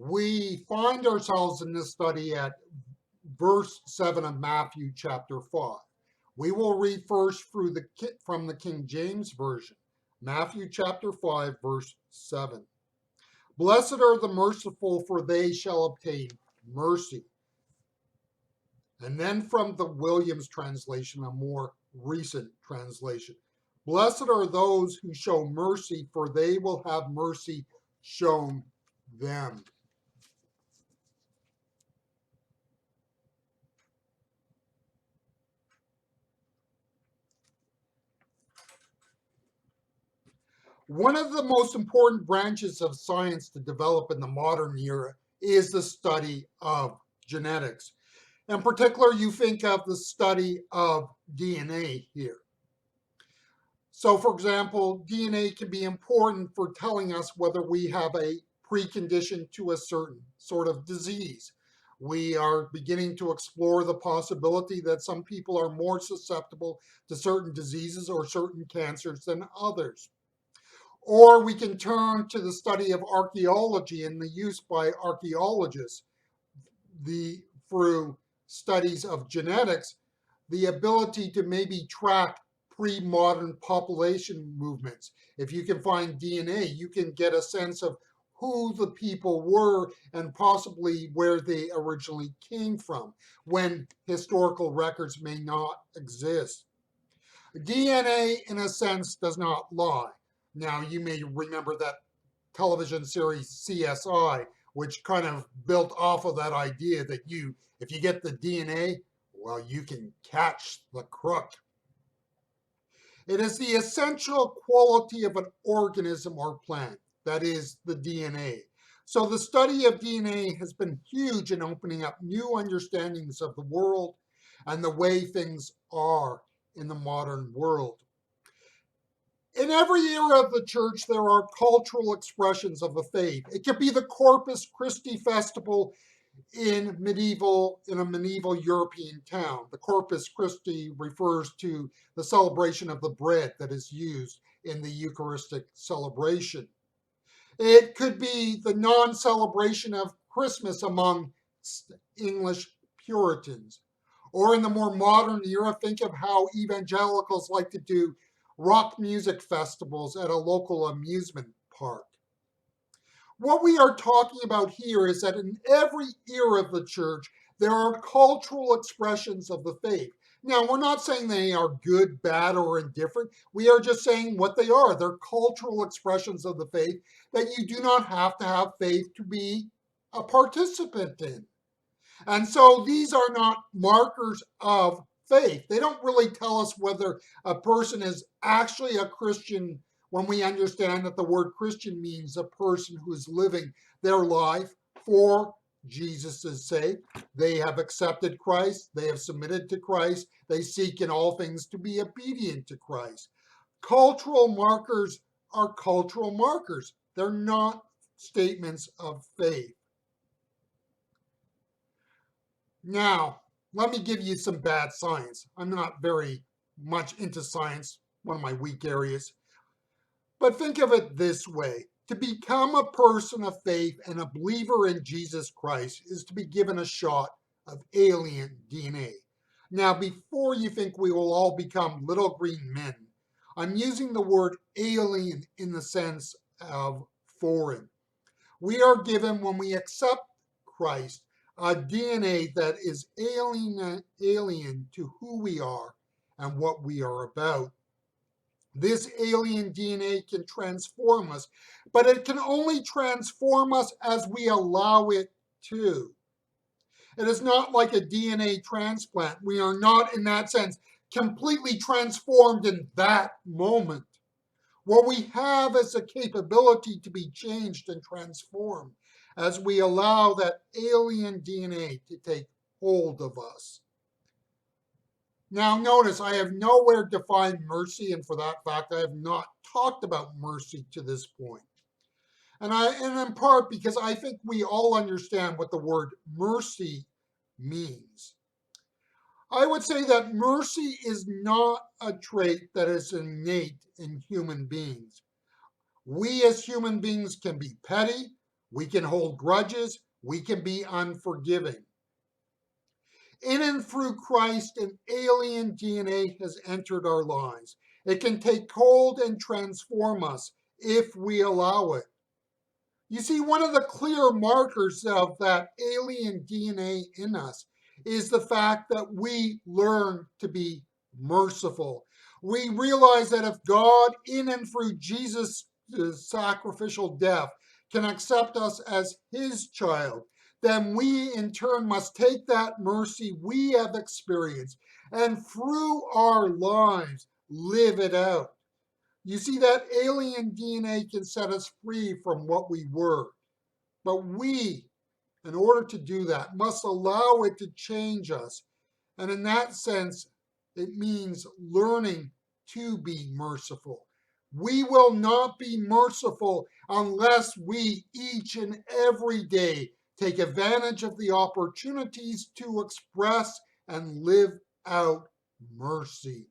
We find ourselves in this study at verse 7 of Matthew chapter 5. We will read first from the King James Version, Matthew chapter 5, verse 7. Blessed are the merciful, for they shall obtain mercy. And then from the Williams translation, a more recent translation. Blessed are those who show mercy, for they will have mercy shown them. One of the most important branches of science to develop in the modern era is the study of genetics. In particular, you think of the study of DNA here. So, for example, DNA can be important for telling us whether we have a precondition to a certain sort of disease. We are beginning to explore the possibility that some people are more susceptible to certain diseases or certain cancers than others. Or we can turn to the study of archaeology and the use by archaeologists through studies of genetics, the ability to maybe track pre-modern population movements. If you can find DNA, you can get a sense of who the people were and possibly where they originally came from when historical records may not exist. DNA, in a sense, does not lie. Now, you may remember that television series CSI, which kind of built off of that idea that if you get the DNA, well, you can catch the crook. It is the essential quality of an organism or plant, that is the DNA. So the study of DNA has been huge in opening up new understandings of the world and the way things are in the modern world. In every era of the church, there are cultural expressions of the faith. It could be the Corpus Christi festival in a medieval European town. The Corpus Christi refers to the celebration of the bread that is used in the Eucharistic celebration. It could be the non-celebration of Christmas among English Puritans. Or in the more modern era, think of how evangelicals like to do rock music festivals at a local amusement park. What we are talking about here is that in every era of the church, there are cultural expressions of the faith. Now, we're not saying they are good, bad, or indifferent. We are just saying what they are. They're cultural expressions of the faith that you do not have to have faith to be a participant in. And so these are not markers of faith. They don't really tell us whether a person is actually a Christian when we understand that the word Christian means a person who is living their life for Jesus' sake. They have accepted Christ. They have submitted to Christ. They seek in all things to be obedient to Christ. Cultural markers are cultural markers. They're not statements of faith. Now, let me give you some bad science. I'm not very much into science, one of my weak areas. But think of it this way. To become a person of faith and a believer in Jesus Christ is to be given a shot of alien DNA. Now, before you think we will all become little green men, I'm using the word alien in the sense of foreign. We are given, when we accept Christ, a DNA that is alien to who we are and what we are about. This alien DNA can transform us, but it can only transform us as we allow it to. It is not like a DNA transplant. We are not, in that sense, completely transformed in that moment. What we have is a capability to be changed and transformed as we allow that alien DNA to take hold of us. Now notice, I have nowhere defined mercy, and for that fact, I have not talked about mercy to this point. And in part because I think we all understand what the word mercy means. I would say that mercy is not a trait that is innate in human beings. We as human beings can be petty, We can hold grudges. We can be unforgiving. In and through Christ, an alien DNA has entered our lives. It can take hold and transform us if we allow it. You see, one of the clear markers of that alien DNA in us is the fact that we learn to be merciful. We realize that if God, in and through Jesus' sacrificial death, can accept us as his child, then we in turn must take that mercy we have experienced and through our lives live it out. You see, that alien DNA can set us free from what we were. But we, in order to do that, must allow it to change us. And in that sense, it means learning to be merciful. We will not be merciful unless we each and every day take advantage of the opportunities to express and live out mercy.